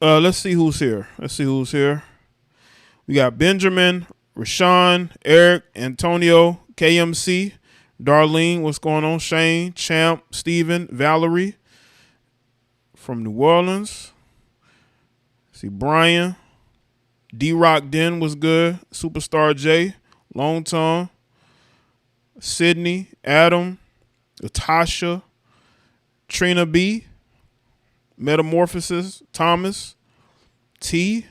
Let's see who's here. We got Benjamin, Rashawn, Eric, Antonio, KMC, Darlene, what's going on? Shane, Champ, Steven, Valerie from New Orleans. See Brian, D-Rock Den was good. Superstar Jaye, Long Tom, Sydney, Adam, Latasha, Trina B, Metamorphosis, Thomas, T,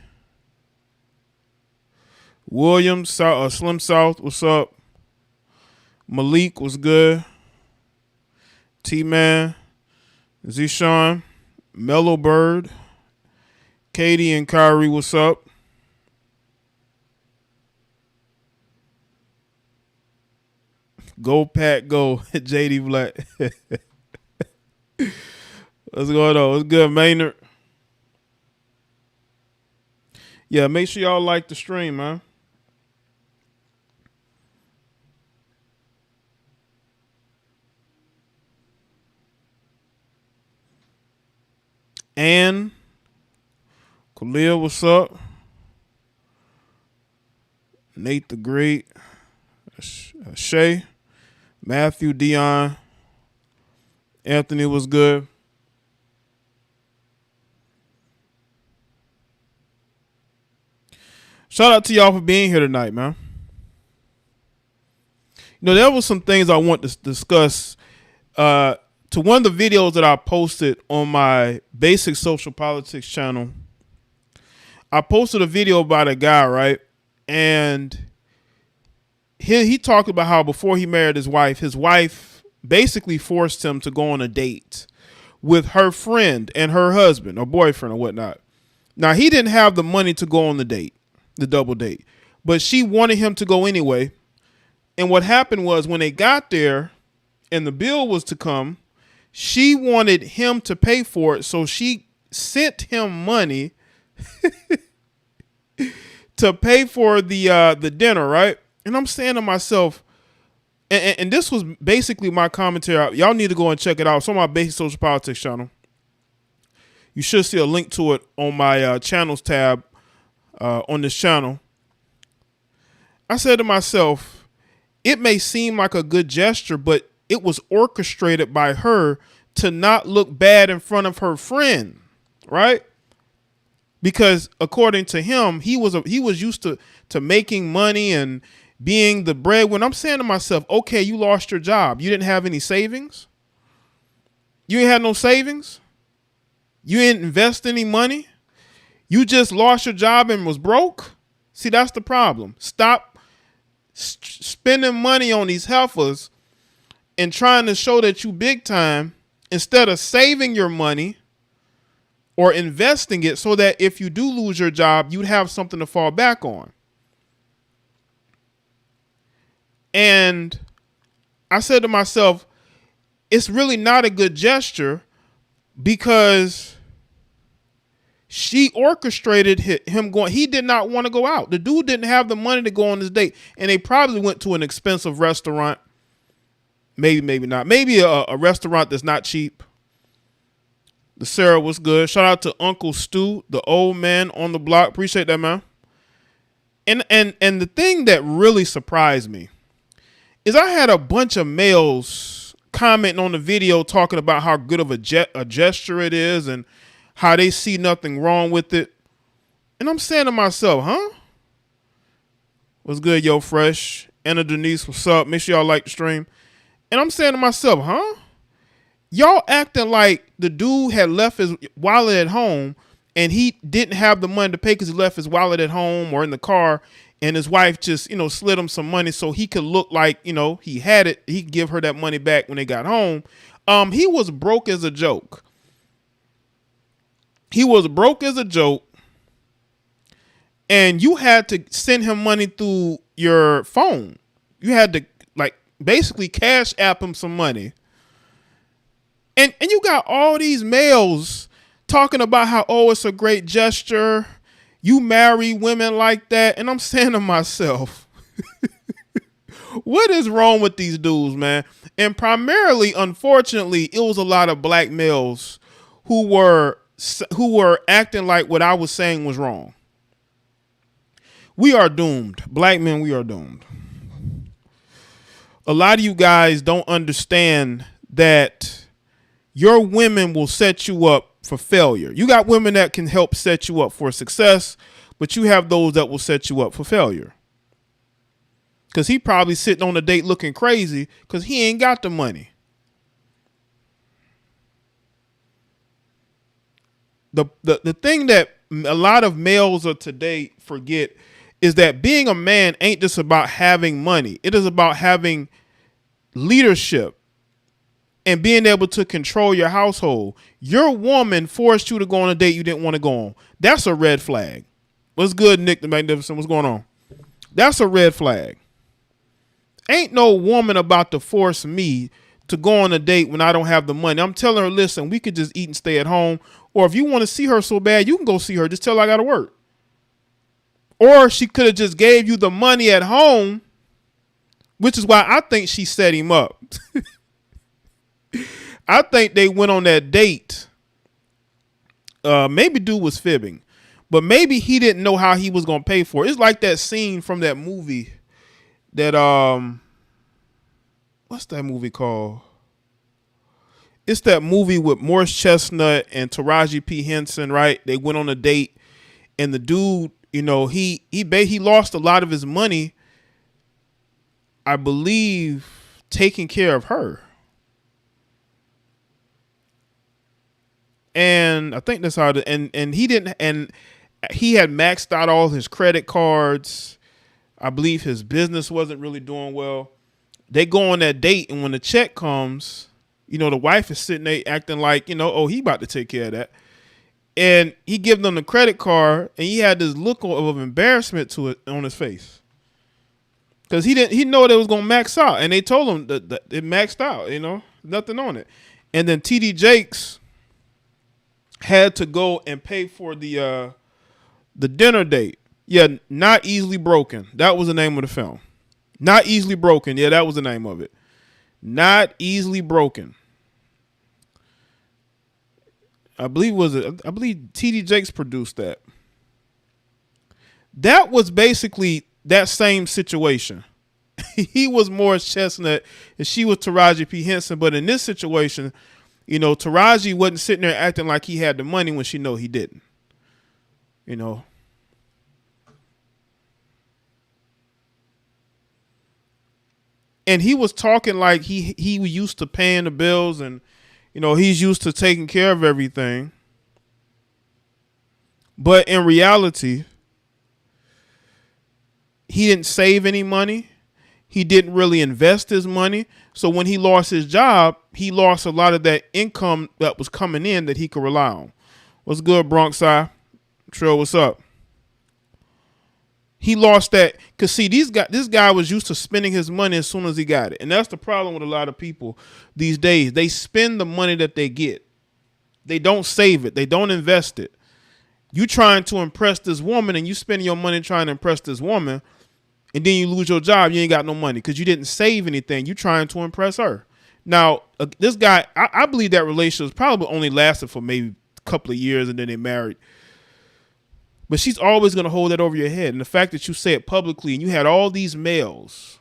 William, Slim South, what's up? Malik was good. T-Man, Zishan, Mellow Bird, Katie and Kyrie, what's up? Go Pack Go, JD Black. What's going on? What's good, Maynard? Yeah, make sure y'all like the stream, man. And Khalil, what's up? Nate the Great, Shay, Matthew, Dion, Anthony was good. Shout out to y'all for being here tonight, man. You know, there was some things I want to discuss. To one of the videos that I posted on my Basic Social Politics channel, I posted a video about a guy, right? And he talked about how before he married his wife basically forced him to go on a date with her friend and her husband or boyfriend or whatnot. Now, he didn't have the money to go on the date, the double date, but she wanted him to go anyway. And what happened was when they got there and the bill was to come, she wanted him to pay for it. So she sent him money to pay for the dinner, right? And I'm saying to myself, and this was basically my commentary. Y'all need to go and check it out. It's on my Basic Social Politics channel. You should see a link to it on my channels tab on this channel. I said to myself, it may seem like a good gesture, but it was orchestrated by her to not look bad in front of her friend, right? Because according to him, he was used to making money and being the breadwinner. I'm saying to myself, okay, you lost your job. You didn't have any savings. You ain't had no savings. You didn't invest any money. You just lost your job and was broke. See, that's the problem. Stop spending money on these heifers and trying to show that you big time instead of saving your money or investing it so that if you do lose your job, you'd have something to fall back on. And I said to myself, it's really not a good gesture because she orchestrated him going. He did not want to go out. The dude didn't have the money to go on this date. And they probably went to an expensive restaurant. Maybe not. Maybe a restaurant that's not cheap. The Sarah was good. Shout out to Uncle Stu, the old man on the block. Appreciate that, man. And the thing that really surprised me is I had a bunch of males commenting on the video talking about how good of a gesture it is and how they see nothing wrong with it. And I'm saying to myself, huh? What's good, yo, Fresh? Anna Denise, what's up? Make sure y'all like the stream. And I'm saying to myself, huh? Y'all acting like the dude had left his wallet at home and he didn't have the money to pay because he left his wallet at home or in the car, and his wife just, slid him some money so he could look like, he had it. He could give her that money back when they got home. He was broke as a joke. And you had to send him money through your phone. You had to basically cash app him some money. And you got all these males talking about how, oh, it's a great gesture. You marry women like that. And I'm saying to myself, what is wrong with these dudes, man? And primarily, unfortunately, it was a lot of black males who were who were acting like what I was saying was wrong. We are doomed. Black men, we are doomed. A lot of you guys don't understand that your women will set you up for failure. You got women that can help set you up for success, but you have those that will set you up for failure. Because he probably sitting on a date looking crazy because he ain't got the money. The thing that a lot of males of today forget is that being a man ain't just about having money. It is about having leadership and being able to control your household. Your woman forced you to go on a date you didn't want to go on. That's a red flag. What's good, Nick the Magnificent? What's going on? That's a red flag. Ain't no woman about to force me to go on a date when I don't have the money. I'm telling her, listen, we could just eat and stay at home. Or if you want to see her so bad, you can go see her. Just tell her I got to work. Or she could have just gave you the money at home, which is why I think she set him up. I think they went on that date. Maybe dude was fibbing, but maybe he didn't know how he was going to pay for it. It's like that scene from that movie that, what's that movie called? It's that movie with Morris Chestnut and Taraji P. Henson, right? They went on a date and the dude, you know, he lost a lot of his money, I believe, taking care of her. And I think that's how and he had maxed out all his credit cards. I believe his business wasn't really doing well. They go on that date, and when the check comes, you know, the wife is sitting there acting like, you know, oh, he about to take care of that. And he gives them the credit card, and he had this look of embarrassment to it on his face. Because he know they was going to max out. And they told him that it maxed out, you know, nothing on it. And then T.D. Jakes had to go and pay for the dinner date. Yeah, Not Easily Broken. That was the name of the film. Not Easily Broken. Yeah, that was the name of it. Not Easily Broken. I believe T.D. Jakes produced that. That was basically that same situation. He was Morris Chestnut and she was Taraji P. Henson. But in this situation, you know, Taraji wasn't sitting there acting like he had the money when she know he didn't. You know. And he was talking like he was used to paying the bills and, you know, he's used to taking care of everything. But in reality, he didn't save any money. He didn't really invest his money. So when he lost his job, he lost a lot of that income that was coming in that he could rely on. What's good, Bronx Eye? Trill, what's up? He lost that because see, this guy was used to spending his money as soon as he got it. And that's the problem with a lot of people these days. They spend the money that they get. They don't save it. They don't invest it. You trying to impress this woman and you spending your money trying to impress this woman and then you lose your job. You ain't got no money because you didn't save anything. You trying to impress her. Now, this guy, I believe that relationship probably only lasted for maybe a couple of years and then they married. But she's always going to hold that over your head. And the fact that you say it publicly and you had all these males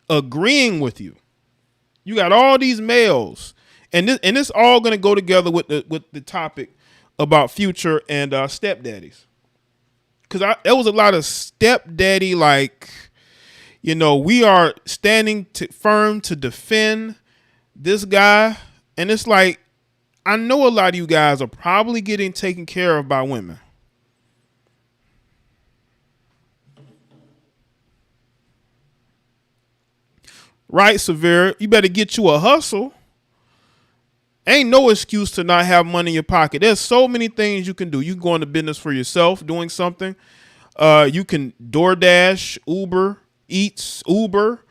agreeing with you. You got all these males. And this all going to go together with the topic about Future and stepdaddies. Because there was a lot of stepdaddy, like, you know, we are standing firm to defend this guy. And it's like, I know a lot of you guys are probably getting taken care of by women. Right, Severe? You better get you a hustle. Ain't no excuse to not have money in your pocket. There's so many things you can do. You can go into business for yourself doing something. You can DoorDash, Uber Eats, Uber.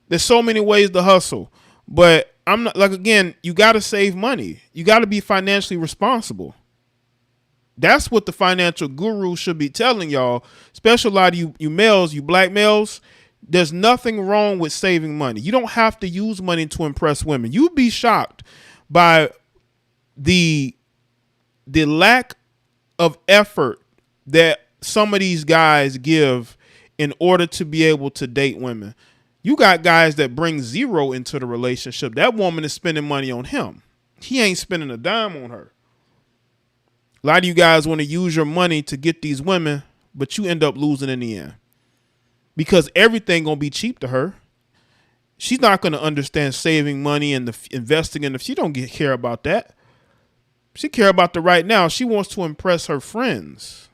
There's so many ways to hustle. But I'm not, like, again, you got to save money. You got to be financially responsible. That's what the financial guru should be telling y'all, especially a lot of you males, you black males. There's nothing wrong with saving money. You don't have to use money to impress women. You'd be shocked by the the lack of effort that some of these guys give in order to be able to date women. You got guys that bring zero into the relationship. That woman is spending money on him. He ain't spending a dime on her. A lot of you guys want to use your money to get these women, but you end up losing in the end. Because everything going to be cheap to her. She's not going to understand saving money and investing in she don't care about that. She care about the right now. She wants to impress her friends.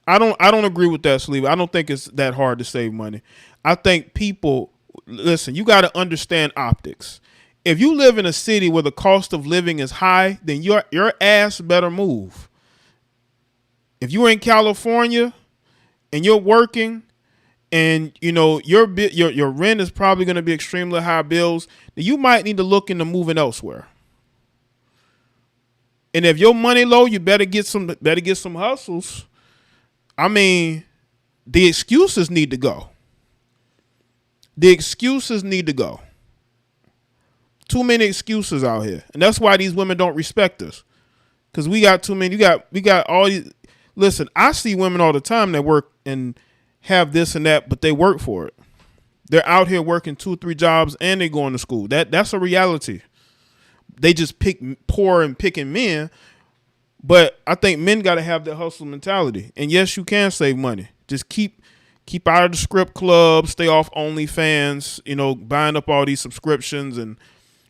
I don't agree with that, Sleeve. I don't think it's that hard to save money. I think people, listen, you got to understand optics. If you live in a city where the cost of living is high, then your ass better move. If you're in California and you're working and you know your rent is probably going to be extremely high bills, then you might need to look into moving elsewhere. And if your money low, you better get some hustles. I mean, the excuses need to go. The excuses need to go. Too many excuses out here. And that's why these women don't respect us. Because we got too many. We got all these. Listen, I see women all the time that work and have this and that, but they work for it. They're out here working 2-3 jobs and they going to school. That's a reality. They just poor and picking men. But I think men got to have that hustle mentality. And yes, you can save money. Just keep out of the script club, stay off OnlyFans, buying up all these subscriptions and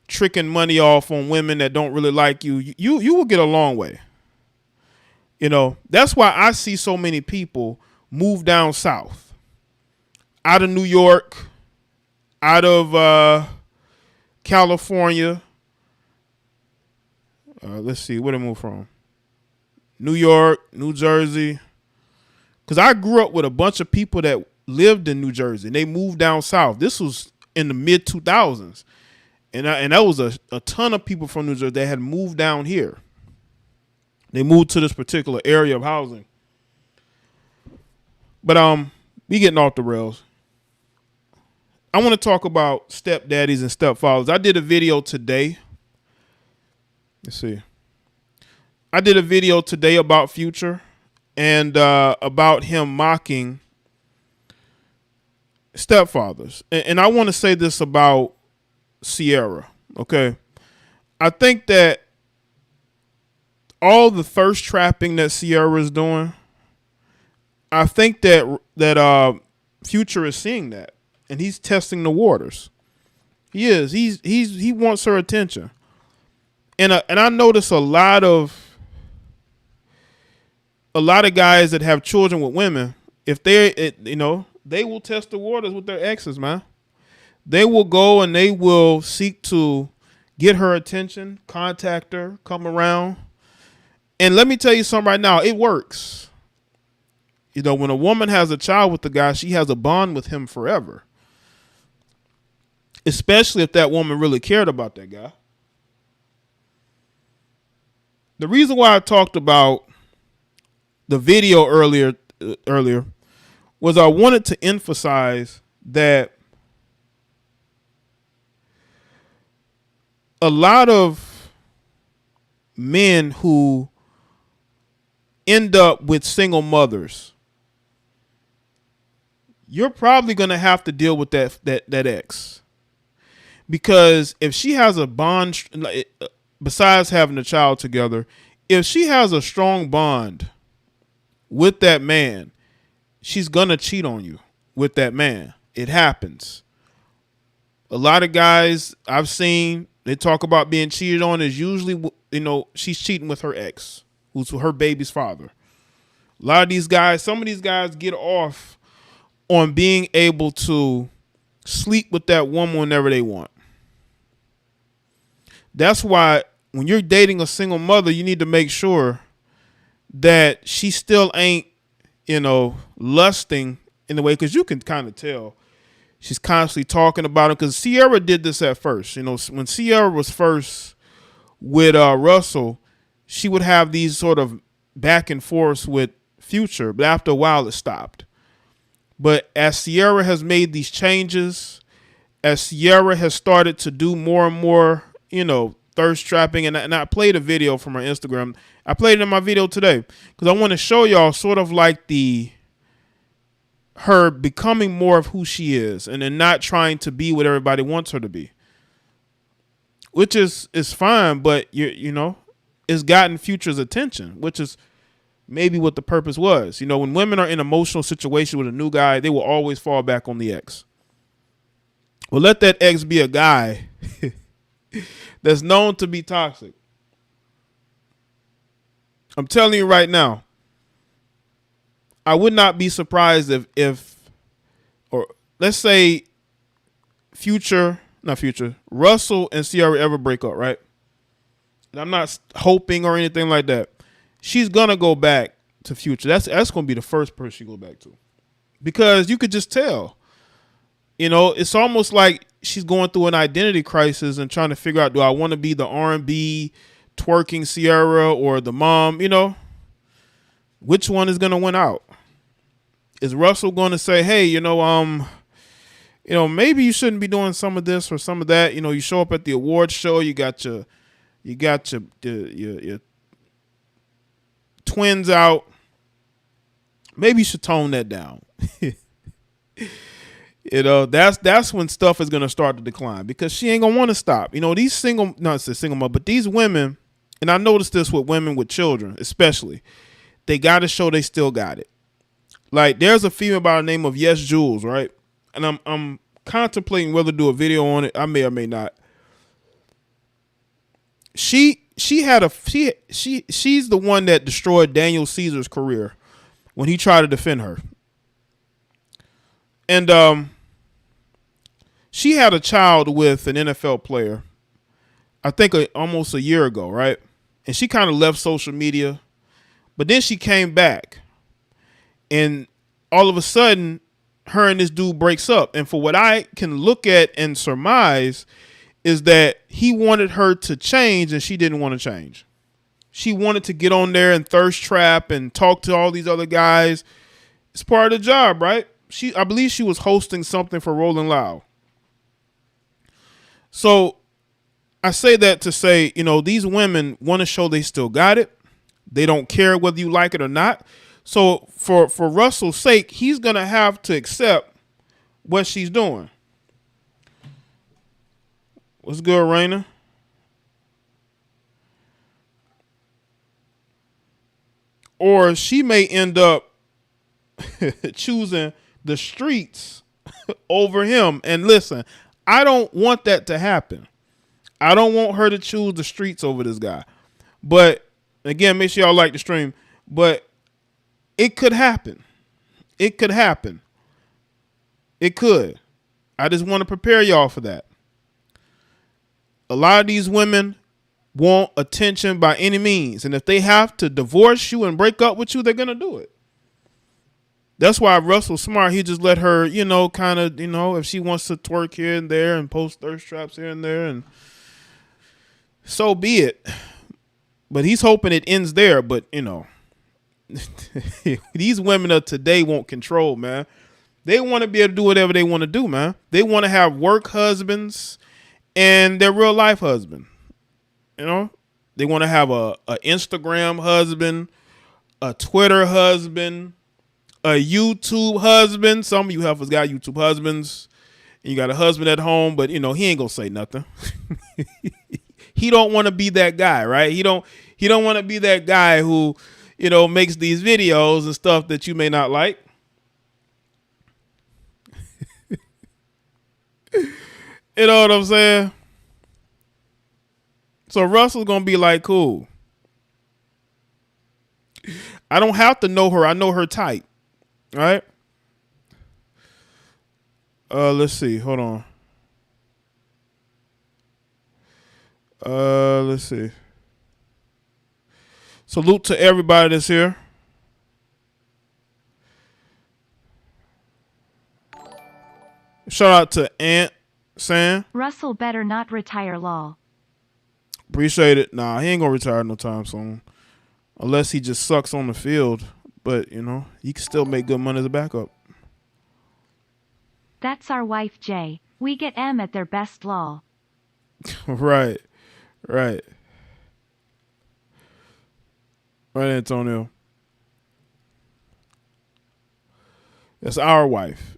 tricking money off on women that don't really like you. You will get a long way. That's why I see so many people move down south, out of New York, out of California. Let's see, where they move from? New York, New Jersey. Because I grew up with a bunch of people that lived in New Jersey. And they moved down south. This was in the mid-2000s. And that was a ton of people from New Jersey that had moved down here. They moved to this particular area of housing. But we getting off the rails. I want to talk about stepdaddies and stepfathers. I did a video today. Let's see. I did a video today about Future and about him mocking stepfathers. And I want to say this about Sierra, okay? I think that all the thirst trapping that Sierra is doing, I think that Future is seeing that, and he's testing the waters. He is. He wants her attention, and I notice a lot of guys that have children with women. If they will test the waters with their exes, man. They will go and they will seek to get her attention, contact her, come around. And let me tell you something right now, it works. When a woman has a child with the guy, she has a bond with him forever. Especially if that woman really cared about that guy. The reason why I talked about the video earlier was I wanted to emphasize that a lot of men who end up with single mothers, you're probably going to have to deal with that ex. Because if she has a bond, besides having a child together, if she has a strong bond with that man, she's going to cheat on you with that man. It happens. A lot of guys I've seen, they talk about being cheated on is usually, she's cheating with her ex, who's her baby's father. A lot of these guys, some of these guys get off on being able to sleep with that woman whenever they want. That's why when you're dating a single mother, you need to make sure that she still ain't, lusting in the way, because you can kind of tell she's constantly talking about it. Because Sierra did this at first. When Sierra was first with Russell, she would have these sort of back and forth with Future, but after a while it stopped. But as Sierra has made these changes, as Sierra has started to do more and more, thirst trapping, and I played a video from her Instagram. I played it in my video today because I want to show y'all sort of like her becoming more of who she is, and then not trying to be what everybody wants her to be, which is fine, but it's gotten Future's attention, which is maybe what the purpose was. When women are in emotional situation with a new guy, they will always fall back on the ex. Well, let that ex be a guy that's known to be toxic. I'm telling you right now, I would not be surprised if or let's say Russell and Sierra ever break up, right? And I'm not hoping or anything like that. She's gonna go back to Future. That's gonna be the first person she go back to, because you could just tell. It's almost like she's going through an identity crisis and trying to figure out, do I want to be the R&B twerking Sierra or the mom? Which one is gonna win out? Is Russell going to say, hey, maybe you shouldn't be doing some of this or some of that? You show up at the awards show, you got your twins out. Maybe you should tone that down. That's when stuff is going to start to decline, because she ain't going to want to stop. These but these women, and I noticed this with women with children, especially, they got to show they still got it. Like, there's a female by the name of Yes Jules, right? And I'm contemplating whether to do a video on it. I may or may not. She's the one that destroyed Daniel Caesar's career when he tried to defend her. And she had a child with an NFL player, I think almost a year ago, right? And she kind of left social media, but then she came back. And all of a sudden, her and this dude breaks up. And for what I can look at and surmise is that he wanted her to change and she didn't want to change. She wanted to get on there and thirst trap and talk to all these other guys. It's part of the job, right? I believe she was hosting something for Rolling Loud. So I say that to say, these women want to show they still got it. They don't care whether you like it or not. So for Russell's sake, he's going to have to accept what she's doing. What's good, Raina? Or she may end up choosing the streets over him. And listen, I don't want that to happen. I don't want her to choose the streets over this guy. But again, make sure y'all like the stream. But it could happen. It could happen. It could. I just want to prepare y'all for that. A lot of these women want attention by any means. And if they have to divorce you and break up with you, they're going to do it. That's why Russell's smart. He just let her, if she wants to twerk here and there and post thirst traps here and there, and so be it. But he's hoping it ends there. But, these women of today want control, man. They want to be able to do whatever they want to do, man. They want to have work husbands and their real life husband. They want to have a Instagram husband, a Twitter husband, a YouTube husband. Some of you have got YouTube husbands. And you got a husband at home, but he ain't gonna say nothing. He don't want to be that guy, right? He don't want to be that guy who makes these videos and stuff that you may not like. You know what I'm saying? So Russell's going to be like, cool. I don't have to know her. I know her type. All right? Let's see. Hold on. Let's see. Salute to everybody that's here. Shout out to Aunt Sam. Russell better not retire, lol. Appreciate it. Nah, he ain't gonna retire no time soon. Unless he just sucks on the field. But, you know, he can still make good money as a backup. That's our wife, Jaye. We get M at their best law. Right. Right. Right, Antonio. That's our wife.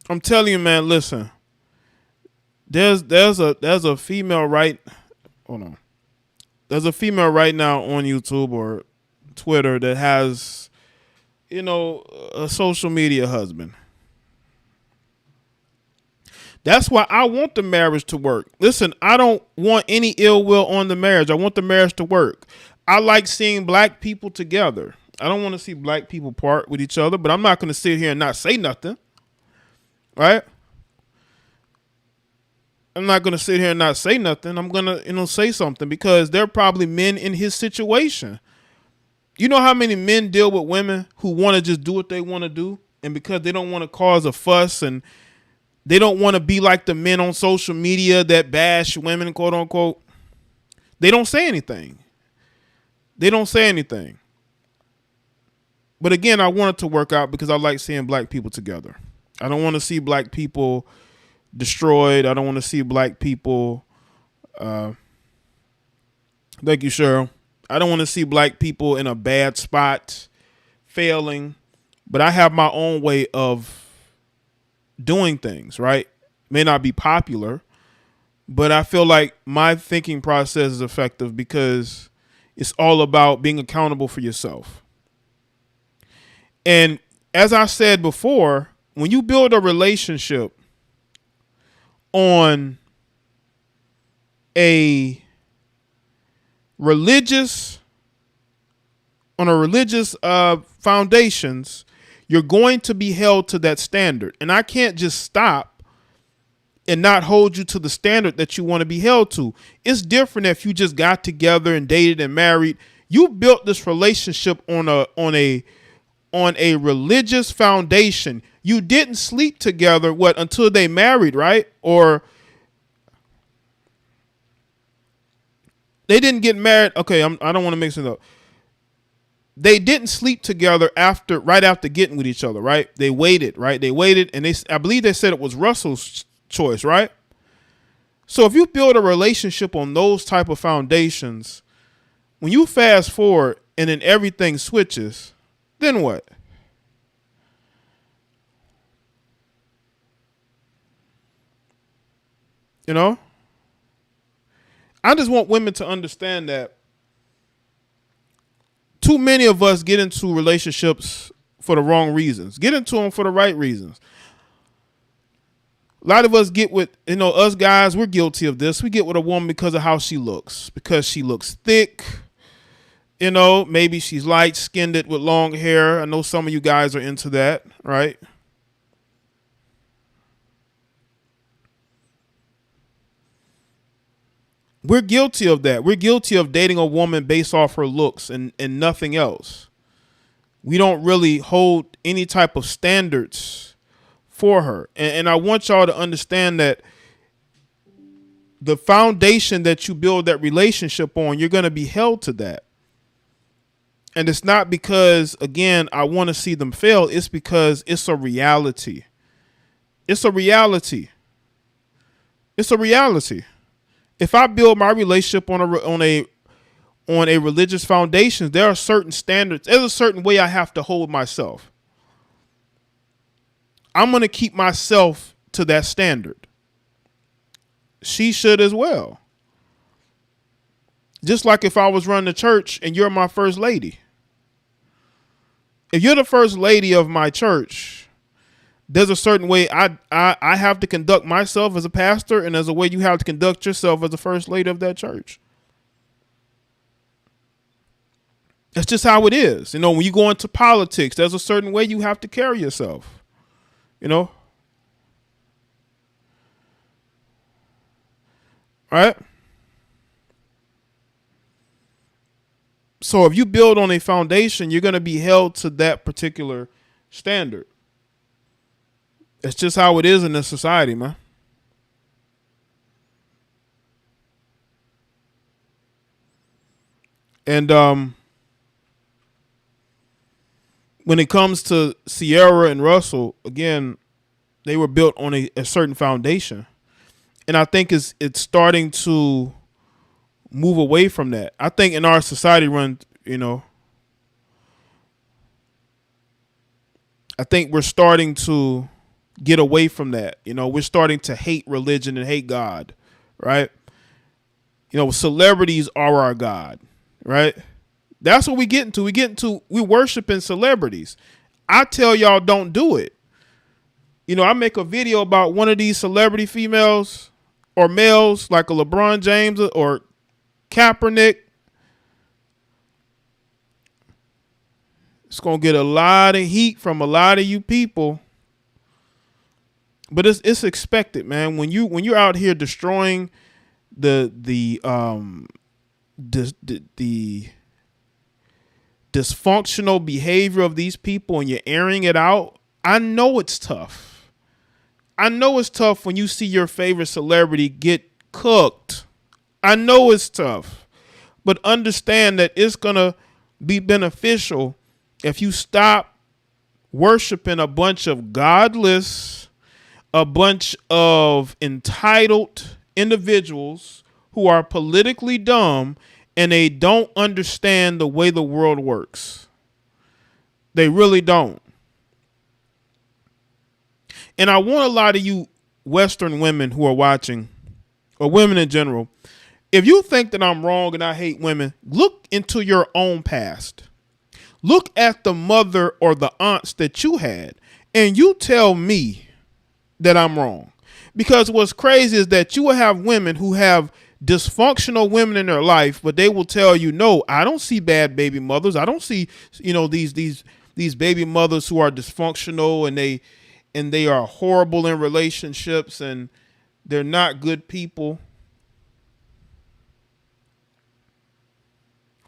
I'm telling you, man, listen. There's a female right hold on. There's a female right now on YouTube or Twitter that has, a social media husband. That's why I want the marriage to work. Listen, I don't want any ill will on the marriage. I want the marriage to work. I like seeing black people together. I don't want to see black people part with each other, but I'm not going to sit here and not say nothing. Right? I'm not going to sit here and not say nothing. I'm going to, say something because there are probably men in his situation. You know how many men deal with women who want to just do what they want to do? And because they don't want to cause a fuss and they don't want to be like the men on social media that bash women, quote unquote, they don't say anything. They don't say anything. But again, I want it to work out because I like seeing black people together. I don't want to see black people destroyed. I don't want to see black people. Thank you, Cheryl. I don't want to see black people in a bad spot, failing. But I have my own way of doing things, right? May not be popular, but I feel like my thinking process is effective because it's all about being accountable for yourself. And as I said before, when you build a relationship on a religious foundations, you're going to be held to that standard. And I can't just stop and not hold you to the standard that you want to be held to. It's different if you just got together and dated and married. You built this relationship on a religious foundation. You didn't sleep together until they married, right? Or they didn't get married. Okay, I don't want to mix it up. They didn't sleep together right after getting with each other, right? They waited, right? They waited, and I believe they said it was Russell's choice, right? So if you build a relationship on those type of foundations, when you fast forward and then everything switches, then what? I just want women to understand that too many of us get into relationships for the wrong reasons. Get into them for the right reasons. A lot of us get with, us guys, we're guilty of this. We get with a woman because of how she looks. Because she looks thick. Maybe she's light-skinned with long hair. I know some of you guys are into that, right? We're guilty of that. We're guilty of dating a woman based off her looks and nothing else. We don't really hold any type of standards for her. And I want y'all to understand that the foundation that you build that relationship on, you're going to be held to that. And it's not because, again, I want to see them fail. It's because it's a reality. It's a reality. It's a reality. If I build my relationship on a religious foundation, there are certain standards. There's a certain way I have to hold myself. I'm going to keep myself to that standard. She should as well. Just like if I was running the church and you're my first lady. If you're the first lady of my church, there's a certain way I have to conduct myself as a pastor, and there's a way you have to conduct yourself as the first lady of that church. That's just how it is. When you go into politics, there's a certain way you have to carry yourself. Right? So if you build on a foundation, you're going to be held to that particular standard. It's just how it is in this society, man. And when it comes to Sierra and Russell, again, They were built on a certain foundation. And I think it's starting to move away from that. I think in our society I think we're starting to get away from that. We're starting to hate religion and hate God, right? Celebrities are our God, right? That's what we get into. We worshiping celebrities. I tell y'all don't do it. I make a video about one of these celebrity females or males like a LeBron James or Kaepernick. It's going to get a lot of heat from a lot of you people. But it's expected, man. When you're out here destroying the dysfunctional behavior of these people and you're airing it out, I know it's tough. I know it's tough when you see your favorite celebrity get cooked. I know it's tough. But understand that it's going to be beneficial if you stop worshiping a bunch of godless, a bunch of entitled individuals who are politically dumb and they don't understand the way the world works. They really don't. And I want a lot of you Western women who are watching, or women in general, if you think that I'm wrong and I hate women, look into your own past. Look at the mother or the aunts that you had, and you tell me that I'm wrong. Because what's crazy is that you will have women who have dysfunctional women in their life, but they will tell you, no, I don't see bad baby mothers. I don't see, these baby mothers who are dysfunctional and they are horrible in relationships and they're not good people.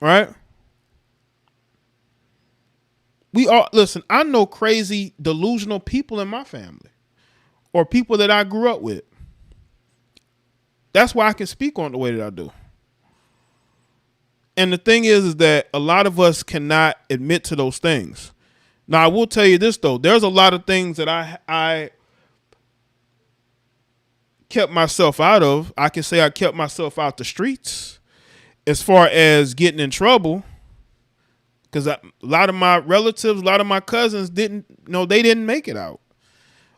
Right? Listen, I know crazy, delusional people in my family or people that I grew up with. That's why I can speak on the way that I do. And the thing is that a lot of us cannot admit to those things. Now, I will tell you this, though. There's a lot of things that I kept myself out of. I can say I kept myself out the streets as far as getting in trouble. Because a lot of my relatives, a lot of my cousins they didn't make it out.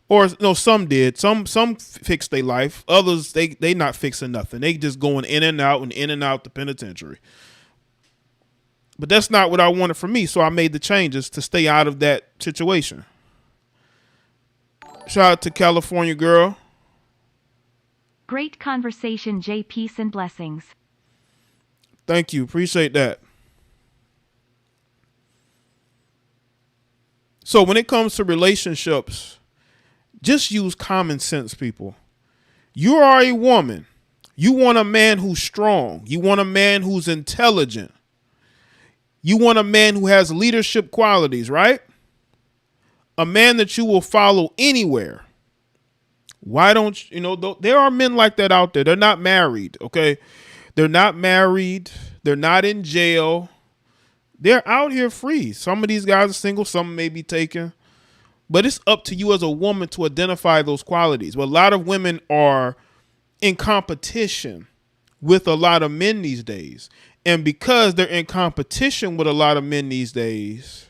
Or no, some did. Some fixed their life. Others, they not fixing nothing. They just going in and out the penitentiary. But that's not what I wanted for me, so I made the changes to stay out of that situation. Shout out to California girl. Great conversation, Jay. Peace and blessings. Thank you. Appreciate that. So when it comes to relationships, just use common sense, people. You are a woman. You want a man who's strong. You want a man who's intelligent. You want a man who has leadership qualities, right? A man that you will follow anywhere. Why don't you, there are men like that out there. They're not married, okay? They're not married. They're not in jail. They're out here free. Some of these guys are single. Some may be taken. But it's up to you as a woman to identify those qualities. Well, a lot of women are in competition with a lot of men these days. And because they're in competition with a lot of men these days,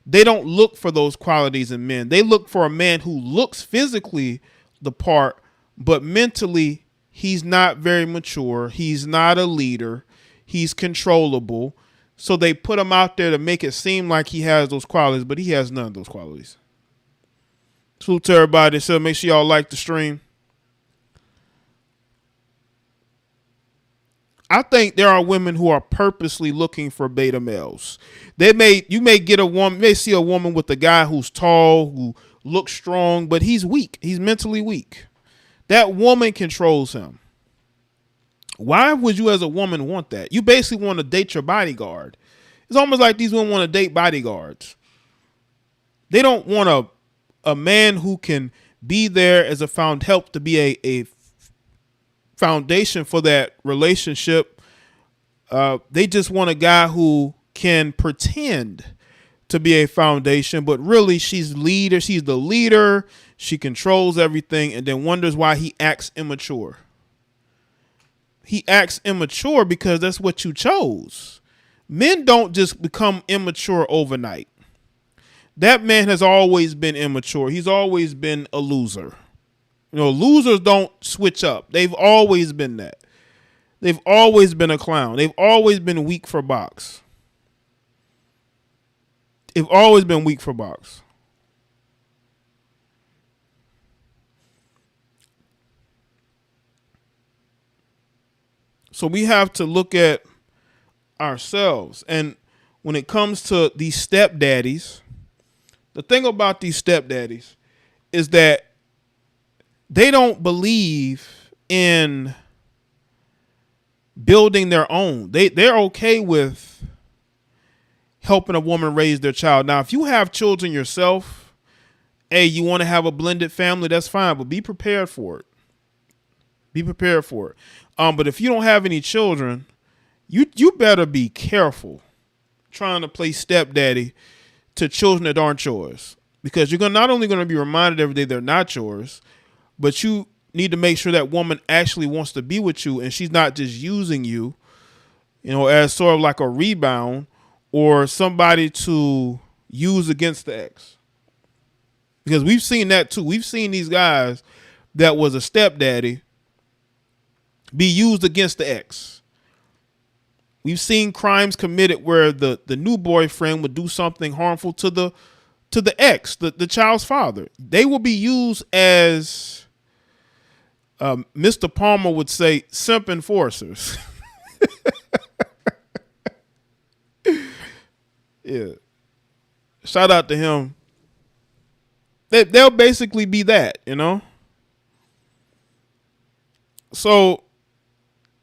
they don't look for those qualities in men. They look for a man who looks physically the part, but mentally he's not very mature. He's not a leader. He's controllable. So they put him out there to make it seem like he has those qualities, but he has none of those qualities. Salute to everybody. So make sure y'all like the stream. I think there are women who are purposely looking for beta males. You may see a woman with a guy who's tall, who looks strong, but he's weak. He's mentally weak. That woman controls him. Why would you as a woman want that? You basically want to date your bodyguard. It's almost like these women want to date bodyguards. They don't want a man who can be there as help to be a foundation for that relationship. They just want a guy who can pretend to be a foundation, but really she's leader. She's the leader. She controls everything, and then wonders why he acts immature. He acts immature because that's what you chose. Men don't just become immature overnight. That man has always been immature. He's always been a loser. Losers don't switch up. They've always been that. They've always been a clown. They've always been weak for box. They've always been weak for box. So we have to look at ourselves. And when it comes to these stepdaddies, the thing about these stepdaddies is that they don't believe in building their own. They're okay with helping a woman raise their child. Now, if you have children yourself, hey, you want to have a blended family, that's fine, but be prepared for it. Be prepared for it. But if you don't have any children, you better be careful trying to play stepdaddy to children that aren't yours, because you're not only going to be reminded every day they're not yours, but you need to make sure that woman actually wants to be with you and she's not just using you, as sort of like a rebound or somebody to use against the ex. Because we've seen that too. We've seen these guys that was a stepdaddy be used against the ex. We've seen crimes committed where the new boyfriend would do something harmful to the ex, the child's father. They will be used as Mr. Palmer would say, simp enforcers. Yeah. Shout out to him. They'll basically be that, So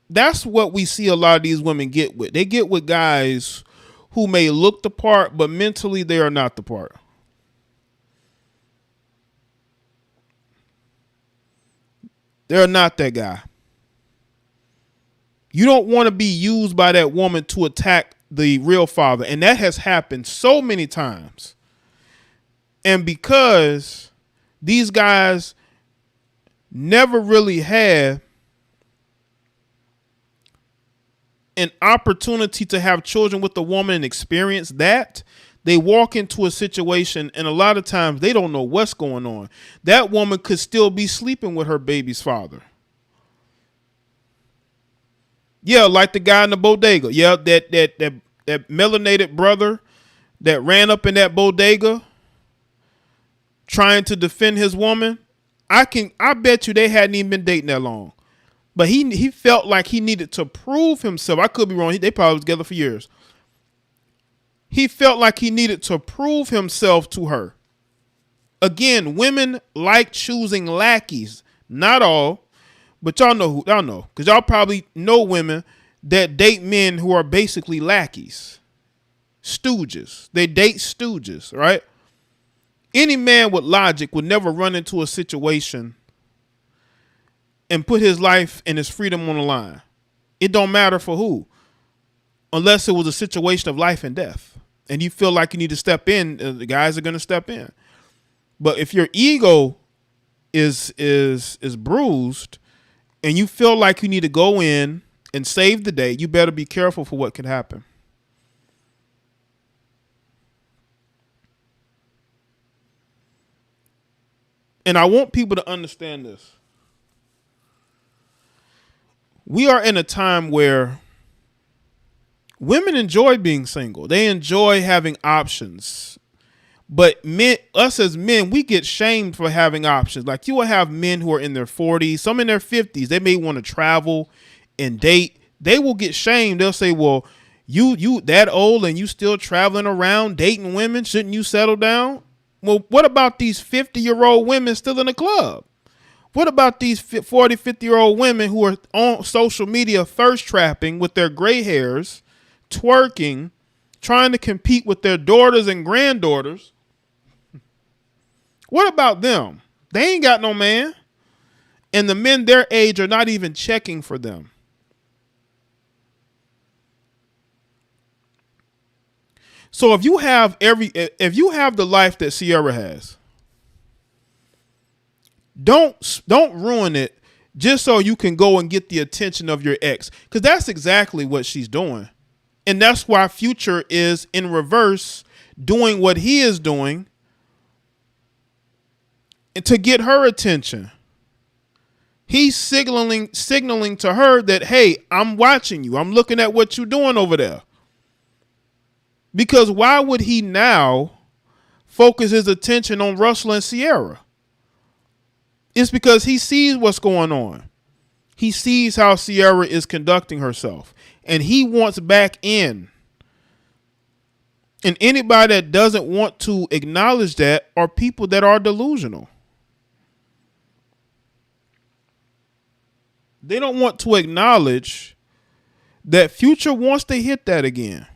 that's what we see a lot of these women get with. They get with guys who may look the part, but mentally they are not the part. They're not that guy. You don't want to be used by that woman to attack the real father. And that has happened so many times. And because these guys never really had an opportunity to have children with the woman and experience that, they walk into a situation and a lot of times they don't know what's going on. That woman could still be sleeping with her baby's father. Yeah, like the guy in the bodega. Yeah, that melanated brother that ran up in that bodega trying to defend his woman. I bet you they hadn't even been dating that long. But he felt like he needed to prove himself. I could be wrong. They probably was together for years. He felt like he needed to prove himself to her. Again, women like choosing lackeys. Not all, but y'all know because y'all probably know women that date men who are basically lackeys, stooges. They date stooges, right? Any man with logic would never run into a situation and put his life and his freedom on the line. It don't matter for who, unless it was a situation of life and death. And you feel like you need to step in, the guys are going to step in. But if your ego is bruised and you feel like you need to go in and save the day, you better be careful for what can happen. And I want people to understand this. We are in a time where women enjoy being single. They enjoy having options. But us as men, we get shamed for having options. Like you will have men who are in their 40s, some in their 50s. They may want to travel and date. They will get shamed. They'll say, well, you that old and you still traveling around dating women. Shouldn't you settle down? Well, what about these 50-year-old women still in the club? What about these 40, 50-year-old women who are on social media thirst trapping with their gray hairs, twerking, trying to compete with their daughters and granddaughters? What about them? They ain't got no man. And the men their age are not even checking for them. So if you have the life that Sierra has, don't ruin it just so you can go and get the attention of your ex, because that's exactly what she's doing. And that's why Future is in reverse doing what he is doing to get her attention. He's signaling to her that, hey, I'm watching you. I'm looking at what you're doing over there. Because why would he now focus his attention on Russell and Sierra? It's because he sees what's going on. He sees how Sierra is conducting herself, and he wants back in. And anybody that doesn't want to acknowledge that are people that are delusional. They don't want to acknowledge that Future wants to hit that again.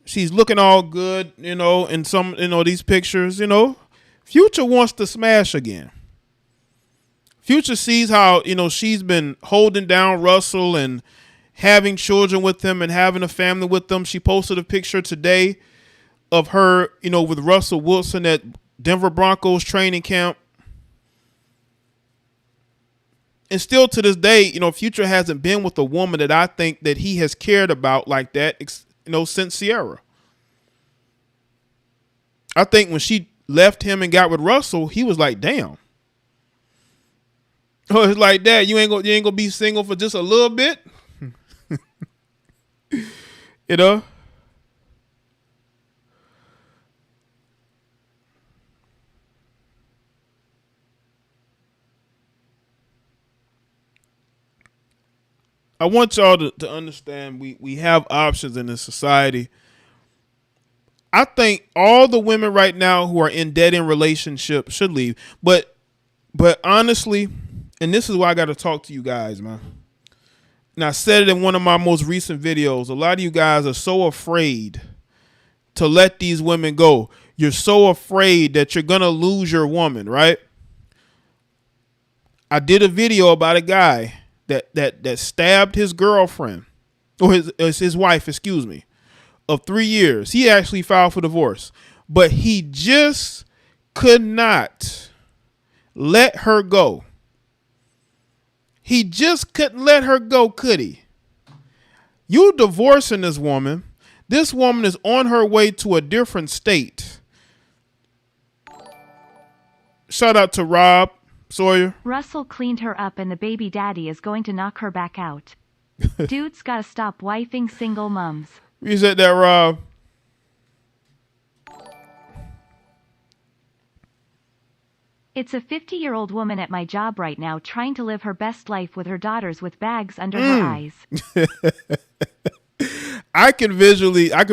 She's looking all good, in some, these pictures, Future wants to smash again. Future sees how, she's been holding down Russell and having children with him and having a family with them. She posted a picture today of her, with Russell Wilson at Denver Broncos training camp. And still to this day, Future hasn't been with a woman that I think that he has cared about like that, since Sierra. I think when she left him and got with Russell, he was like, damn. Oh, it's like that. You ain't gonna be single for just a little bit. I want y'all to understand we have options in this society. I think all the women right now who are in dead-end relationships should leave. But honestly, and this is why I got to talk to you guys, man. And I said it in one of my most recent videos. A lot of you guys are so afraid to let these women go. You're so afraid that you're going to lose your woman, right? I did a video about a guy that stabbed his girlfriend, or his wife, excuse me, of 3 years. He actually filed for divorce, but he just could not let her go. He just couldn't let her go, could he? You divorcing this woman. This woman is on her way to a different state. Shout out to Rob Sawyer. Russell cleaned her up and the baby daddy is going to knock her back out. Dudes gotta stop wifing single mums. You said that, Rob. It's a 50-year-old woman at my job right now trying to live her best life with her daughters with bags under her eyes. I could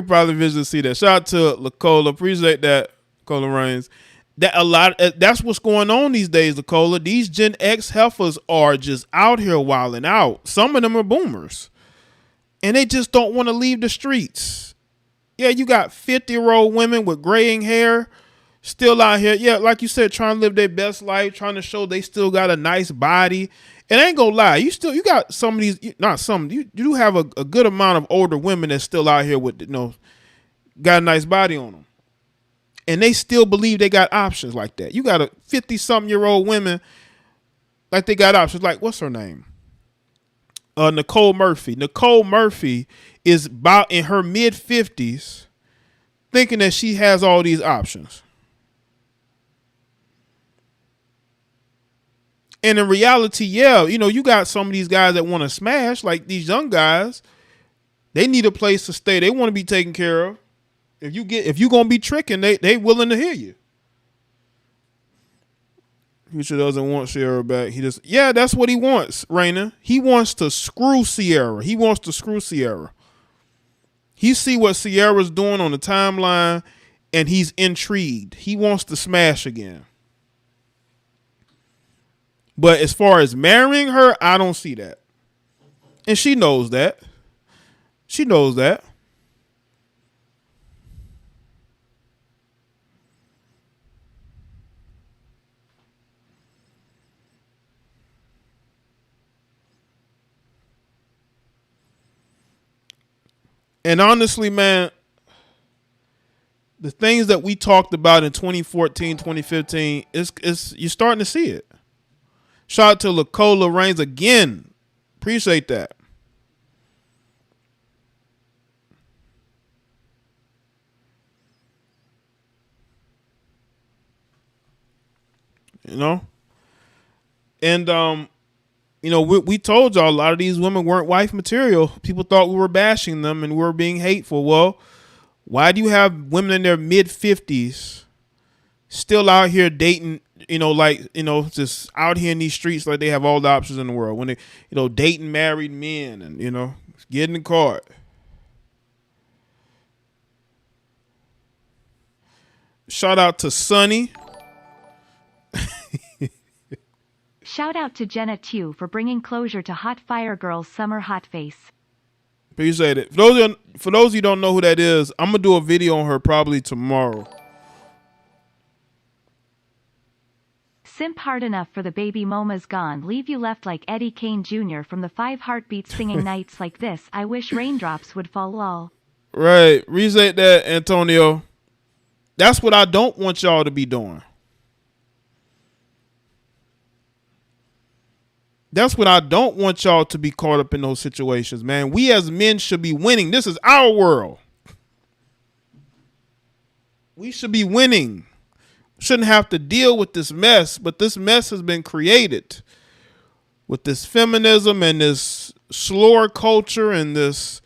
probably visually see that. Shout out to Lacola. Appreciate that, Lacola Reigns. That's what's going on these days, Lacola. These Gen X heifers are just out here wilding out. Some of them are boomers. And they just don't want to leave the streets. Yeah, you got 50-year-old women with graying hair still out here. Yeah, like you said, trying to live their best life, trying to show they still got a nice body. And I ain't gonna lie, you got some of these, not some, you do have a good amount of older women that's still out here with, got a nice body on them. And they still believe they got options like that. You got a 50-something-year-old women like they got options. Like, what's her name? Nicole Murphy. Nicole Murphy is about in her mid-50s thinking that she has all these options. And in reality, yeah, you got some of these guys that want to smash, like these young guys. They need a place to stay. They want to be taken care of. If you gonna be tricking, they willing to hear you. Future doesn't want Sierra back. That's what he wants, Raina. He wants to screw Sierra. He see what Sierra's doing on the timeline, and he's intrigued. He wants to smash again. But as far as marrying her, I don't see that. And she knows that. And honestly, man, The things that we talked about in 2014, 2015, you're starting to see it. Shout out to Lacola Reigns again. Appreciate that. You know? And you know, we told y'all a lot of these women weren't wife material. People thought we were bashing them and we were being hateful. Well, why do you have women in their mid-50s still out here dating, you know, like, you know, just out here in these streets like they have all the options in the world when they, you know, dating married men and, you know, getting caught. Shout out to Sonny. Shout out to Jenna too for bringing closure to Hot Fire Girl's summer hot face. Appreciate it. For those of you who don't know who that is, I'm gonna do a video on her probably tomorrow. Simp hard enough for the baby moma's gone, leave you left like Eddie Kane Jr. from the 5 Heartbeats singing nights like this. I wish raindrops would fall lol. Right, restate that, Antonio. That's what I don't want y'all to be doing. That's what I don't want y'all to be caught up in those situations, man. We as men should be winning. This is our world. We should be winning. Shouldn't have to deal with this mess, but this mess has been created with this feminism and this slur culture and this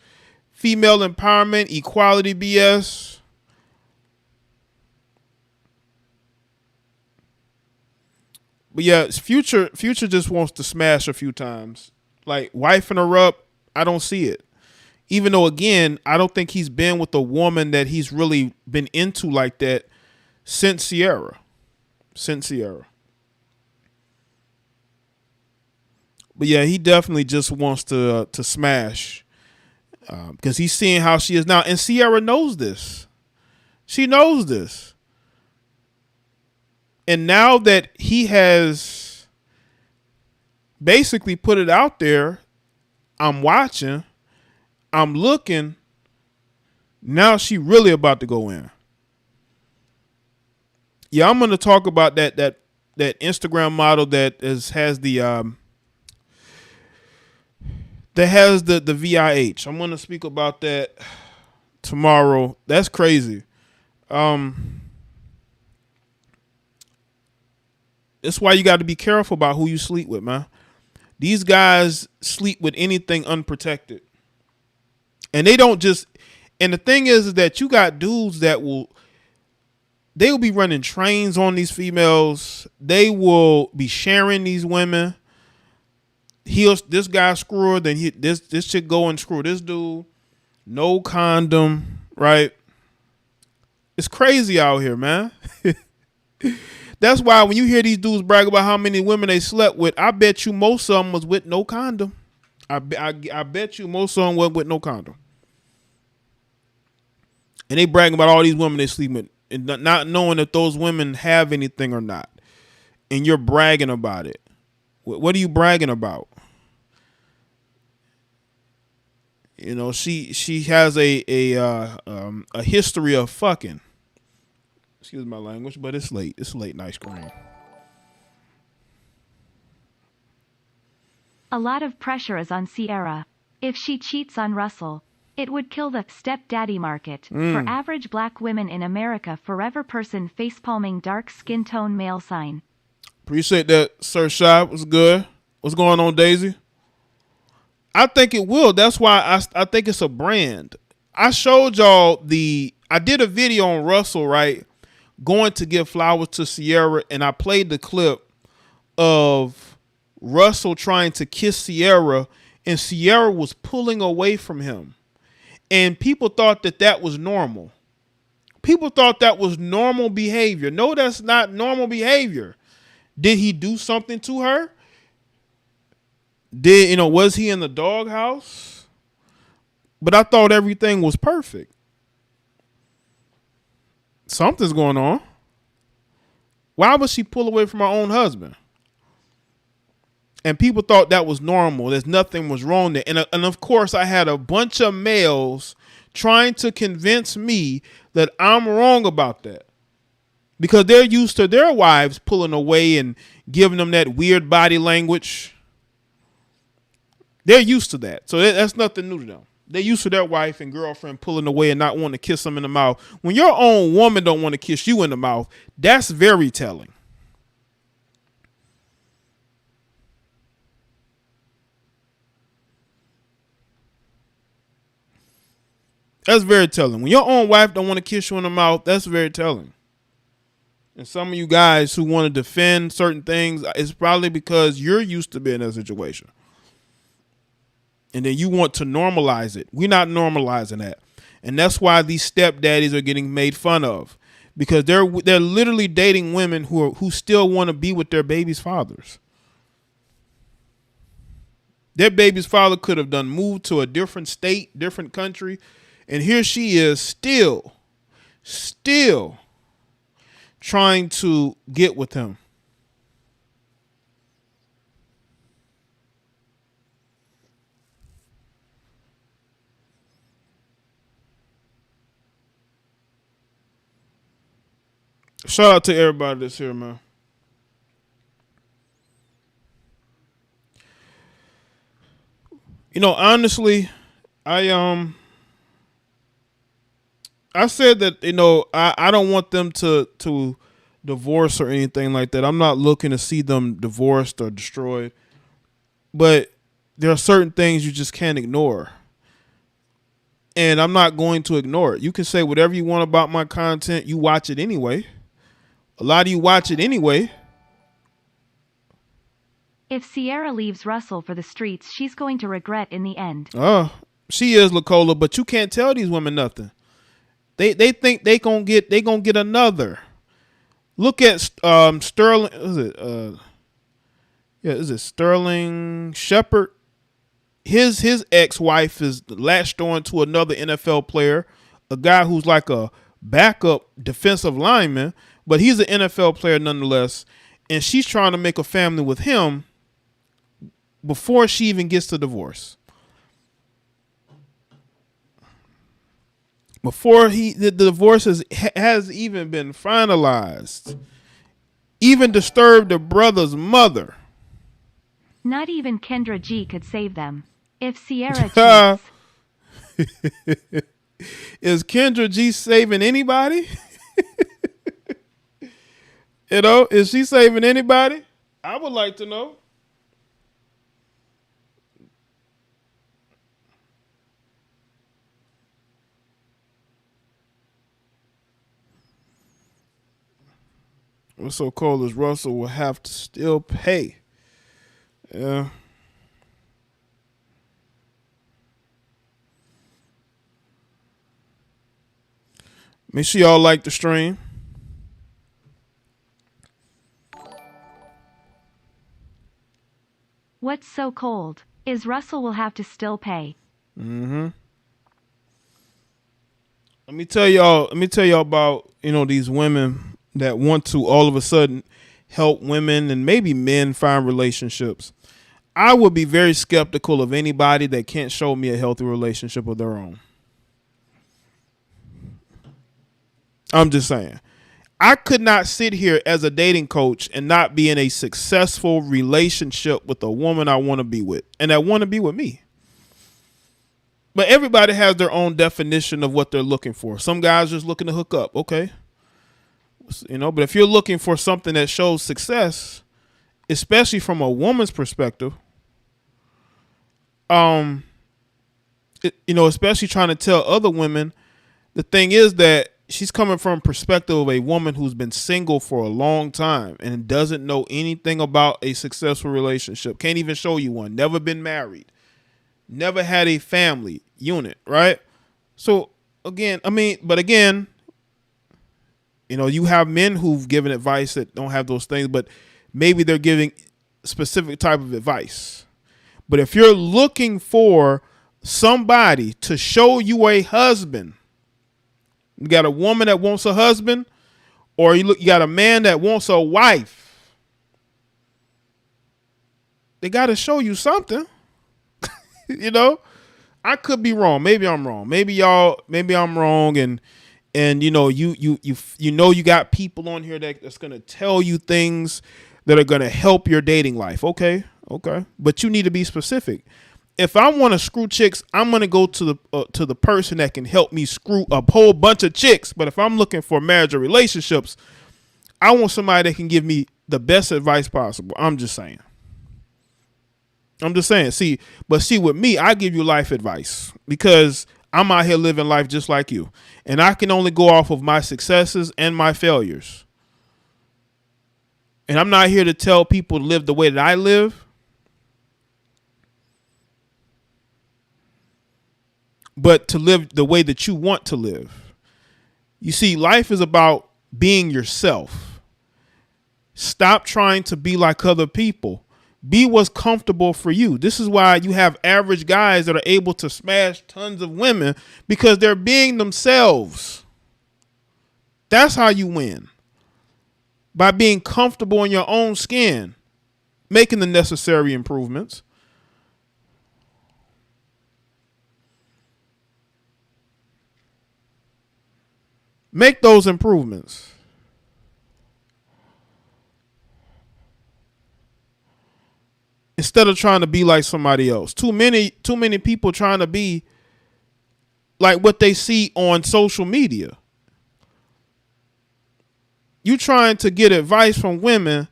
female empowerment, equality BS. But yeah, Future just wants to smash a few times. Like, wifing her up, I don't see it. Even though, again, I don't think he's been with a woman that he's really been into like that since Sierra. But yeah, he definitely just wants to smash. Because he's seeing how she is now. And Sierra knows this. She knows this. And now that he has basically put it out there, I'm watching, I'm looking, now she really about to go in. Yeah, I'm going to talk about that Instagram model that has the VIH. I'm going to speak about that tomorrow. That's crazy. That's why you got to be careful about who you sleep with, man. These guys sleep with anything unprotected. And they don't just, and the thing is that you got dudes that they'll be running trains on these females. They will be sharing these women. This guy screw her, then this chick go and screw this dude. No condom, right? It's crazy out here, man. That's why when you hear these dudes brag about how many women they slept with, I bet you most of them was with no condom. I bet you most of them was with no condom. And they bragging about all these women they sleep with and not knowing if those women have anything or not. And you're bragging about it. What are you bragging about? You know, she has a history of fucking. Excuse my language, but it's late. It's late night screen. A lot of pressure is on Sierra. If she cheats on Russell, it would kill the stepdaddy market. For average black women in America, forever person facepalming dark skin tone male sign. Appreciate that, Sir Shy. What's good? What's going on, Daisy? I think it will. That's why I think it's a brand. I showed y'all I did a video on Russell, right? Going to give flowers to Sierra, and I played the clip of Russell trying to kiss Sierra, and Sierra was pulling away from him. And people thought that was normal. People thought that was normal behavior. No, that's not normal behavior. Did he do something to her? Was he in the doghouse? But I thought everything was perfect. Something's going on. Why would she pull away from her own husband? And people thought that was normal. There's nothing was wrong there. And of course, I had a bunch of males trying to convince me that I'm wrong about that. Because they're used to their wives pulling away and giving them that weird body language. They're used to that. So that's nothing new to them. They're used to their wife and girlfriend pulling away and not wanting to kiss them in the mouth. When your own woman don't want to kiss you in the mouth, that's very telling. That's very telling. When your own wife don't want to kiss you in the mouth, that's very telling. And some of you guys who want to defend certain things, it's probably because you're used to being in a situation. And then you want to normalize it. We're not normalizing that. And that's why these stepdaddies are getting made fun of. Because they're literally dating women who still want to be with their baby's fathers. Their baby's father could have moved to a different state, different country. And here she is still trying to get with him. Shout out to everybody that's here, man. You know, honestly, I said that, you know, I don't want them to divorce or anything like that. I'm not looking to see them divorced or destroyed. But there are certain things you just can't ignore. And I'm not going to ignore it. You can say whatever you want about my content. You watch it anyway. A lot of you watch it anyway. If Sierra leaves Russell for the streets, she's going to regret in the end. She is, Lacola, but you can't tell these women nothing. They think they gonna get another. Look at Sterling. Is it Sterling Shepard? His ex-wife is latched on to another NFL player, a guy who's like a backup defensive lineman, but he's an NFL player nonetheless. And she's trying to make a family with him before she even gets the divorce. Before the divorce has even been finalized. Even disturbed the brother's mother. Not even Kendra G could save them. If Sierra cheats. Is Kendra G saving anybody? You know, is she saving anybody? I would like to know. What's so cold is Russell will have to still pay. Yeah. Make sure y'all like the stream. What's so cold is Russell will have to still pay. Mm-hmm. Let me tell y'all about, you know, these women that want to all of a sudden help women and maybe men find relationships. I would be very skeptical of anybody that can't show me a healthy relationship of their own. I'm just saying. I could not sit here as a dating coach and not be in a successful relationship with a woman I want to be with and that want to be with me. But everybody has their own definition of what they're looking for. Some guys just looking to hook up. Okay. You know, but if you're looking for something that shows success, especially from a woman's perspective, especially trying to tell other women, the thing is that she's coming from a perspective of a woman who's been single for a long time and doesn't know anything about a successful relationship. Can't even show you one. Never been married. Never had a family unit, right? So again, you know, you have men who've given advice that don't have those things, but maybe they're giving specific type of advice. But if you're looking for somebody to show you a husband, you got a woman that wants a husband, or you got a man that wants a wife, they got to show you something. You know, I could be wrong. Maybe I'm wrong. Maybe I'm wrong. And you know, you got people on here that's going to tell you things that are going to help your dating life. Okay. But you need to be specific. If I want to screw chicks, I'm going to go to the person that can help me screw a whole bunch of chicks. But if I'm looking for marriage or relationships, I want somebody that can give me the best advice possible. I'm just saying. See, with me, I give you life advice because I'm out here living life just like you. And I can only go off of my successes and my failures. And I'm not here to tell people to live the way that I live, but to live the way that you want to live. You see, life is about being yourself. Stop trying to be like other people. Be what's comfortable for you. This is why you have average guys that are able to smash tons of women, because they're being themselves. That's how you win. By being comfortable in your own skin, making the necessary improvements. Make those improvements. Instead of trying to be like somebody else. Too many people trying to be like what they see on social media. You trying to get advice from women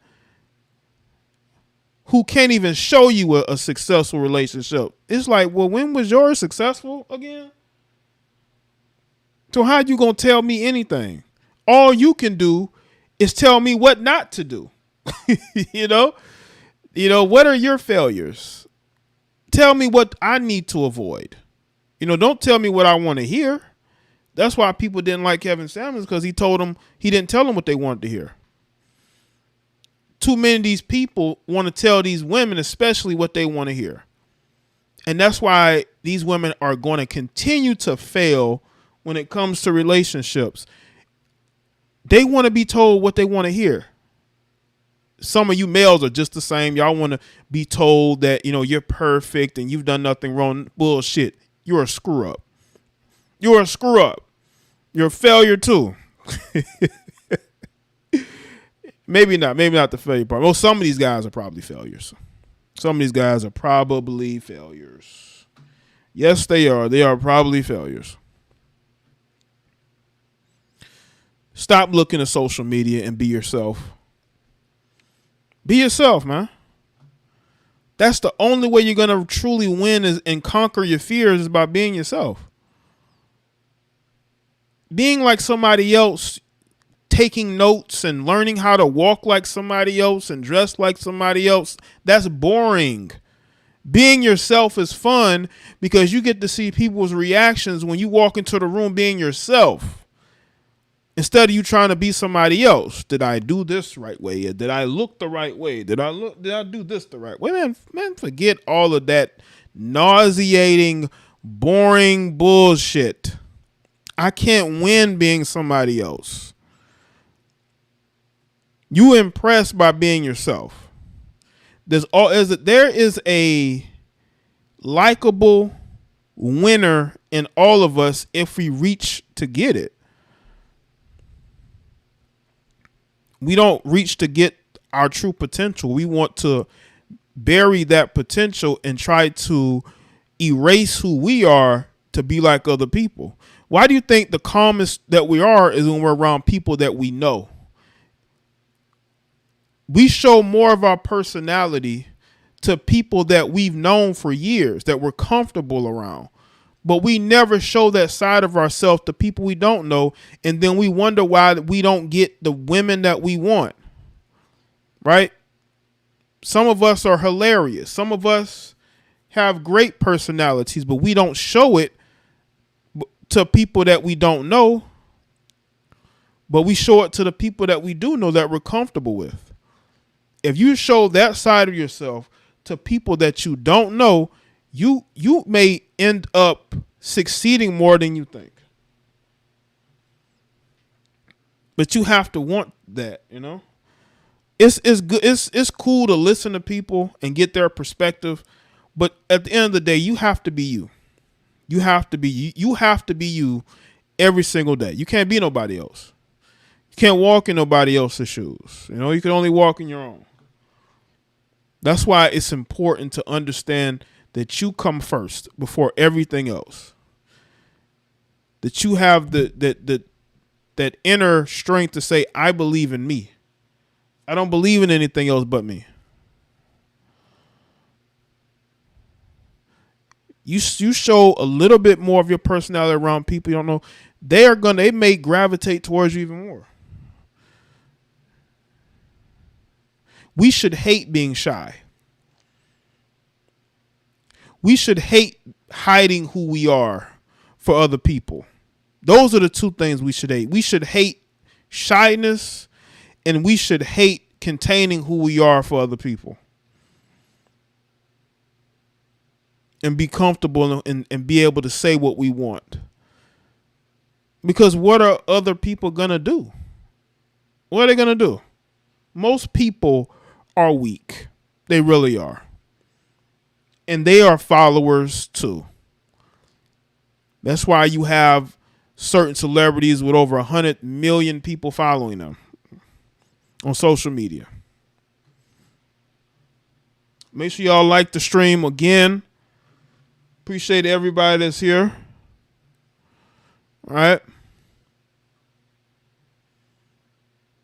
who can't even show you a successful relationship. It's like, well, when was yours successful again? So how you gonna tell me anything? All you can do is tell me what not to do. You know, what are your failures? Tell me what I need to avoid. Don't tell me what I want to hear. That's why people didn't like Kevin Samuels, because he didn't tell them what they wanted to hear. Too many of these people want to tell these women, especially, what they want to hear. And that's why these women are going to continue to fail when it comes to relationships. They want to be told what they want to hear. Some of you males are just the same. Y'all want to be told that, you're perfect and you've done nothing wrong. Bullshit. You're a screw up. You're a screw up. You're a failure too. Maybe not the failure part. Well, some of these guys are probably failures. Yes, they are. They are probably failures. Stop looking at social media and be yourself. Be yourself, man. That's the only way you're going to truly win and conquer your fears, is by being yourself. Being like somebody else, taking notes and learning how to walk like somebody else and dress like somebody else, that's boring. Being yourself is fun because you get to see people's reactions when you walk into the room being yourself. Instead of you trying to be somebody else. Did I do this the right way? Did I look the right way? Did I do this the right way? Man, forget all of that nauseating, boring bullshit. I can't win being somebody else. You impress by being yourself. There is a likable winner in all of us if we reach to get it. We don't reach to get our true potential. We want to bury that potential and try to erase who we are to be like other people. Why do you think the calmest that we are is when we're around people that we know? We show more of our personality to people that we've known for years, that we're comfortable around. But we never show that side of ourselves to people we don't know. And then we wonder why we don't get the women that we want. Right? Some of us are hilarious. Some of us have great personalities, but we don't show it to people that we don't know. But we show it to the people that we do know, that we're comfortable with. If you show that side of yourself to people that you don't know, you may end up succeeding more than you think. But you have to want that, It's good. It's cool to listen to people and get their perspective, but at the end of the day, you have to be you. You have to be you have to be you every single day. You can't be nobody else. You can't walk in nobody else's shoes. You know, you can only walk in your own. That's why it's important to understand that you come first before everything else. That you have that inner strength to say, I believe in me. I don't believe in anything else but me. You show a little bit more of your personality around people you don't know, they may gravitate towards you even more. We should hate being shy. We should hate hiding who we are for other people. Those are the two things we should hate. We should hate shyness, and we should hate containing who we are for other people. And be comfortable and be able to say what we want. Because what are other people going to do? What are they going to do? Most people are weak. They really are. And they are followers too. That's why you have certain celebrities with over 100 million people following them on social media. Make sure y'all like the stream again. Appreciate everybody that's here. All right.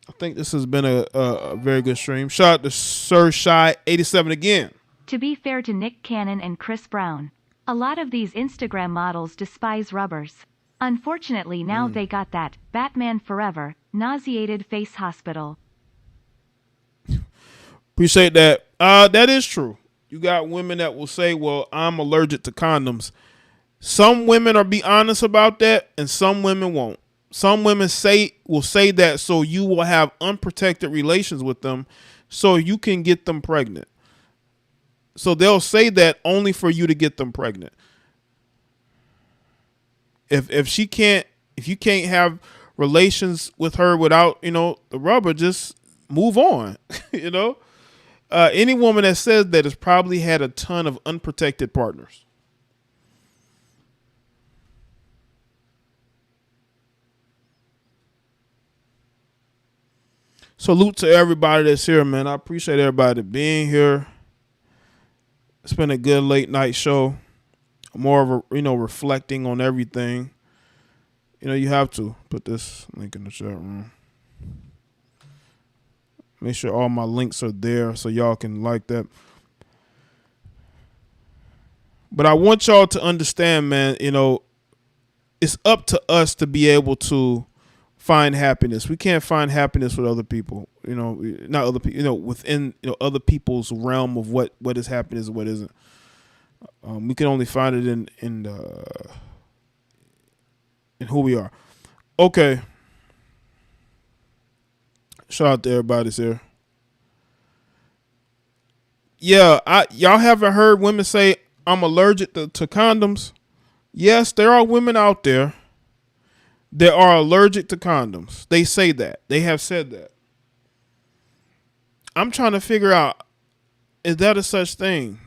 I think this has been a very good stream. Shout out to Sir Shy 87 again. To be fair to Nick Cannon and Chris Brown, a lot of these Instagram models despise rubbers. Unfortunately, now they got that Batman Forever nauseated face hospital. Appreciate that. That is true. You got women that will say, well, I'm allergic to condoms. Some women are be honest about that, and some women won't. Some women will say that so you will have unprotected relations with them so you can get them pregnant. So they'll say that only for you to get them pregnant. If you can't have relations with her without, the rubber, just move on. Any woman that says that has probably had a ton of unprotected partners. Salute to everybody that's here, man. I appreciate everybody being here. It's been a good late night show. More of a, reflecting on everything. You have to put this link in the chat room. Make sure all my links are there so y'all can like that. But I want y'all to understand, man, it's up to us to be able to find happiness. We can't find happiness with other people, not other people, within, other people's realm of what is happiness and what isn't. We can only find it in who we are. Okay. Shout out to everybody that's here. Yeah, y'all haven't heard women say, I'm allergic to condoms. Yes, there are women out there that are allergic to condoms. They say that. They have said that. I'm trying to figure out, is that a such thing?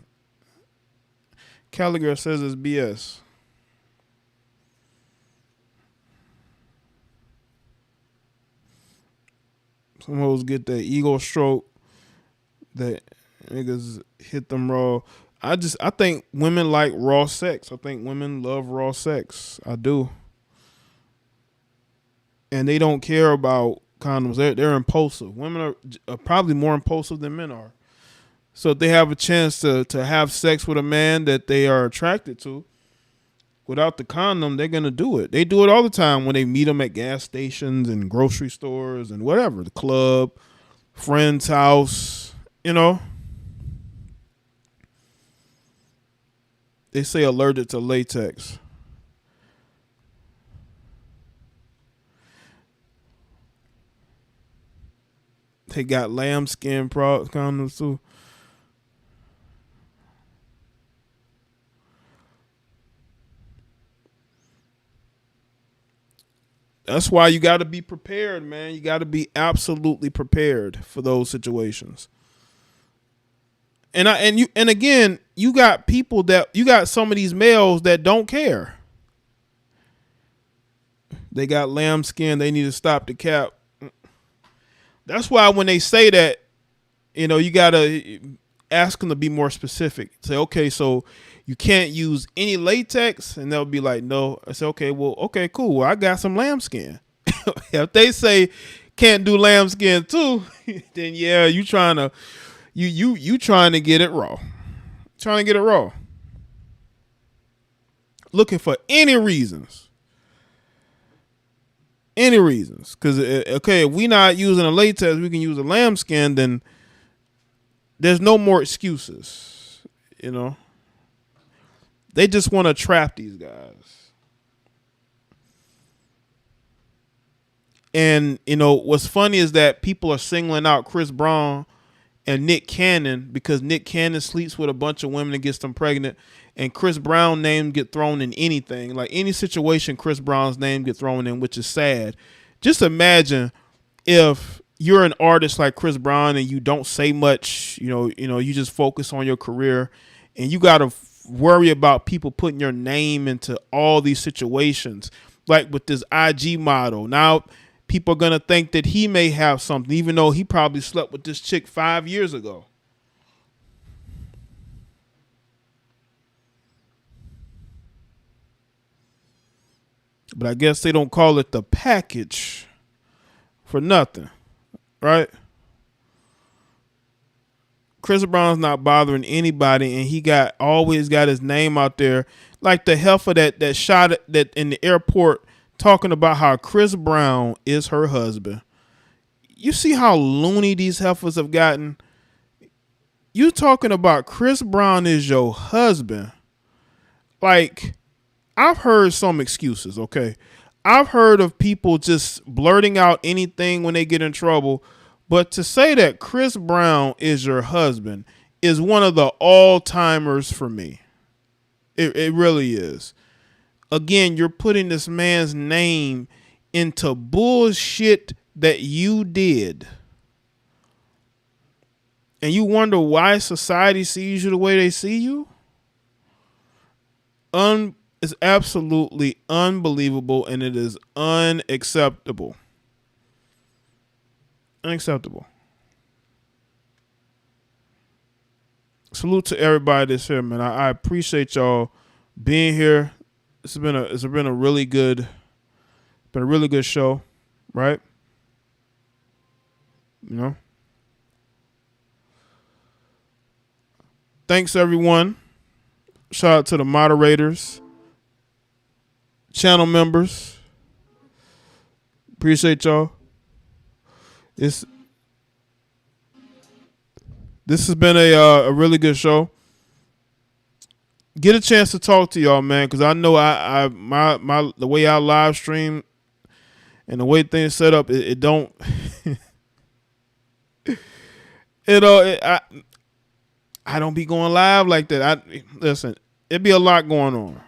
Caligar says it's BS. Some hoes get that ego stroke that niggas hit them raw. I think women like raw sex. I think women love raw sex. I do. And they don't care about condoms. They're impulsive. Women are probably more impulsive than men are. So if they have a chance to have sex with a man that they are attracted to, without the condom, they're going to do it. They do it all the time when they meet them at gas stations and grocery stores and whatever, the club, friend's house, They say allergic to latex. They got lambskin condoms too. That's why you got to be prepared, man. You got to be absolutely prepared for those situations. And again, you got some of these males that don't care. They got lambskin. They need to stop the cap. That's why when they say that, you gotta ask them to be more specific. Say, okay, so you can't use any latex, and they'll be like, no. I say, okay, cool. Well, I got some lambskin. If they say can't do lambskin too, then yeah, you trying to get it raw. Trying to get it raw. Looking for any reasons. Because, okay, if we not using a latex, we can use a lambskin, then there's no more excuses. They just want to trap these guys. And, what's funny is that people are singling out Chris Brown and Nick Cannon because Nick Cannon sleeps with a bunch of women and gets them pregnant, and Chris Brown's name get thrown in anything. Like any situation, Chris Brown's name get thrown in, which is sad. Just imagine if you're an artist like Chris Brown and you don't say much, you just focus on your career, and you got to worry about people putting your name into all these situations. Like with this IG model. Now, people are going to think that he may have something, even though he probably slept with this chick 5 years ago. But I guess they don't call it the package for nothing, right? Chris Brown's not bothering anybody, and he always got his name out there. Like the heifer that shot that in the airport, talking about how Chris Brown is her husband. You see how loony these heifers have gotten? You talking about Chris Brown is your husband. Like, I've heard some excuses, okay? I've heard of people just blurting out anything when they get in trouble. But to say that Chris Brown is your husband is one of the all-timers for me. It really is. Again, you're putting this man's name into bullshit that you did. And you wonder why society sees you the way they see you? It's absolutely unbelievable, and it is unacceptable. Unacceptable. Salute to everybody that's here, man. I appreciate y'all being here. It's been a really good show, right? Thanks everyone. Shout out to the moderators, channel members. Appreciate y'all. This has been a really good show. Get a chance to talk to y'all, man, because I know the way I live stream and the way things set up, it don't. I don't be going live like that. Listen, it be a lot going on,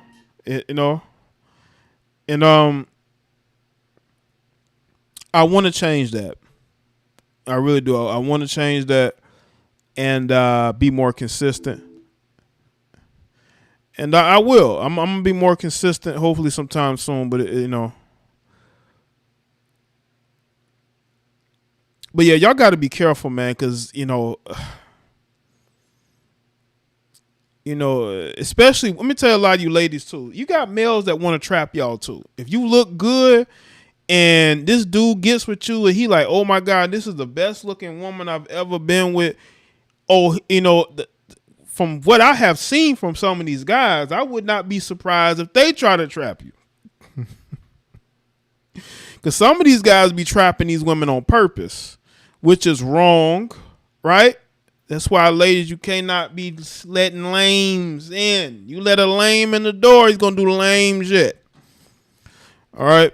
and I want to change that. I really do. I want to change that and be more consistent. And I will. I'm gonna be more consistent, hopefully sometime soon. But but yeah, y'all got to be careful, man, because especially, let me tell a lot of you ladies too. You got males that want to trap y'all too. If you look good and this dude gets with you and he like, oh my God, this is the best looking woman I've ever been with. Oh, from what I have seen from some of these guys, I would not be surprised if they try to trap you. Because some of these guys be trapping these women on purpose, which is wrong, right? That's why, ladies, you cannot be letting lames in. You let a lame in the door, he's going to do lame shit. All right?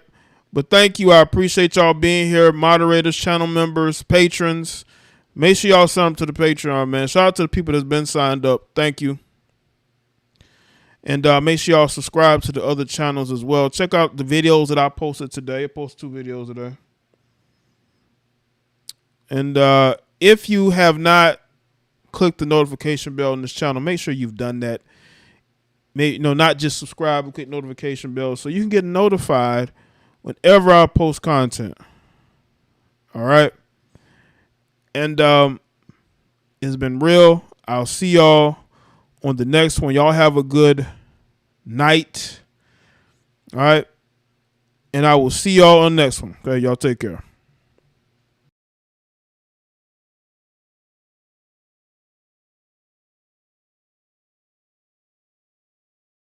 But thank you. I appreciate y'all being here. Moderators, channel members, patrons. Make sure y'all sign up to the Patreon, man. Shout out to the people that's been signed up. Thank you. And make sure y'all subscribe to the other channels as well. Check out the videos that I posted today. I posted 2 videos today. And if you have not click the notification bell on this channel. Make sure you've done that. Not just subscribe, but click notification bell so you can get notified whenever I post content. All right. And it's been real. I'll see y'all on the next one. Y'all have a good night. All right. And I will see y'all on the next one. Okay, y'all take care.